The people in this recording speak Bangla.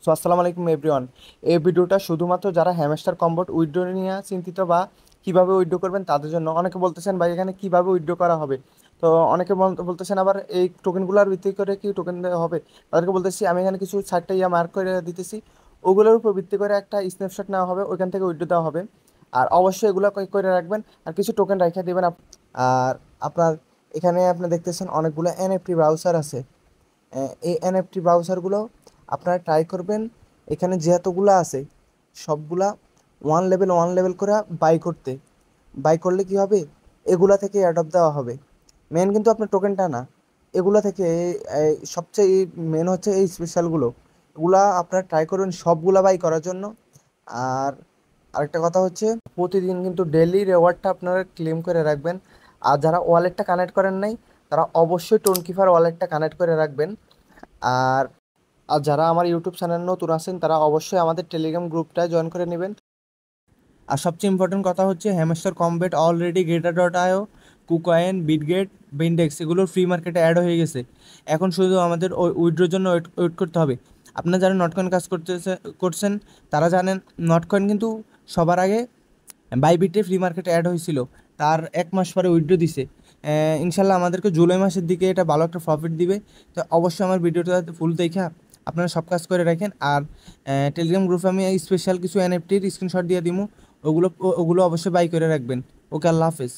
সো আসসালামু আলাইকুম এভরিওয়ান। এই ভিডিওটা শুধুমাত্র যারা হ্যামস্টার কম্বোট উইথড্র নিয়ে চিন্তিত বা কিভাবে উইথড্র করবেন তাদের জন্য। অনেকে বলতেছেন ভাই এখানে কিভাবে উইথড্র করা হবে। তো অনেকে বলতেছেন আবার এই টোকেনগুলোর ভিত্তি করে কি টোকেন দেওয়া হবে। তাদেরকে বলতেছি আমি এখানে কিছু 60টা মার্ক করে দিতেছি, ওগুলোর উপর ভিত্তি করে একটা স্ন্যাপশট নেওয়া হবে, ওইখান থেকে উইথড্র দেওয়া হবে। আর অবশ্যই এগুলো করে রাখবেন আর কিছু টোকেন রেখে দেবেন আর আপনার এখানে আপনি দেখতেছেন অনেকগুলো এনএফটি ব্রাউজার আছে। এই এনএফটি ব্রাউজারগুলো আপনারা ট্রাই করবেন। এখানে যেহেতুগুলো আছে সবগুলা ওয়ান লেভেল করে বাই করলে কি হবে, এগুলা থেকে অ্যাডপ্ট দেওয়া হবে। মেন কিন্তু আপনার টোকেনটা না, এগুলা থেকে সবচেয়ে মেন হচ্ছে এই স্পেশালগুলো। এগুলা আপনারা ট্রাই করবেন সবগুলা বাই করার জন্য। আর আরেকটা কথা হচ্ছে প্রতিদিন কিন্তু ডেইলি রেওয়ার্ডটা আপনারা ক্লেম করে রাখবেন। আর যারা ওয়ালেটটা কানেক্ট করেন নাই তারা অবশ্যই টোনকিফার ওয়ালেটটা কানেক্ট করে রাখবেন। আর আর যারা আমার ইউটিউব চ্যানেল নতুন আছেন তারা অবশ্যই আমাদের টেলিগ্রাম গ্রুপটায় জয়েন করে নেবেন। আর সবচেয়ে ইম্পর্টেন্ট কথা হচ্ছে হ্যামস্টার কমবেট অলরেডি গেটার.io, কুকয়েন, বিটগেট, বিনডেক্স এগুলোর ফ্রি মার্কেটে অ্যাড হয়ে গেছে। এখন শুধু আমাদের ওই উইথড্রোর জন্য ওয়েট করতে হবে। আপনারা যারা নটকয়েন কাজ করছেন তারা জানেন নটকয়েন কিন্তু সবার আগে বাইবিটে ফ্রি মার্কেটে অ্যাড হয়েছিল, তার 1 মাস পরে উইথড্রো দিছে। ইনশাল্লাহ আমাদেরকে জুলাই মাসের দিকে এটা ভালো একটা প্রফিট দিবে। তো অবশ্যই আমার ভিডিওটা ফুল দেখা আপনারা সব কাজ করে রাখেন। আর টেলিগ্রাম গ্রুপে আমি স্পেশাল কিছু এনএফটির স্ক্রিনশট দিয়ে দিমু, ওগুলো ওগুলো অবশ্যই বাই করে রাখবেন। ওকে, আল্লাহ হাফেজ।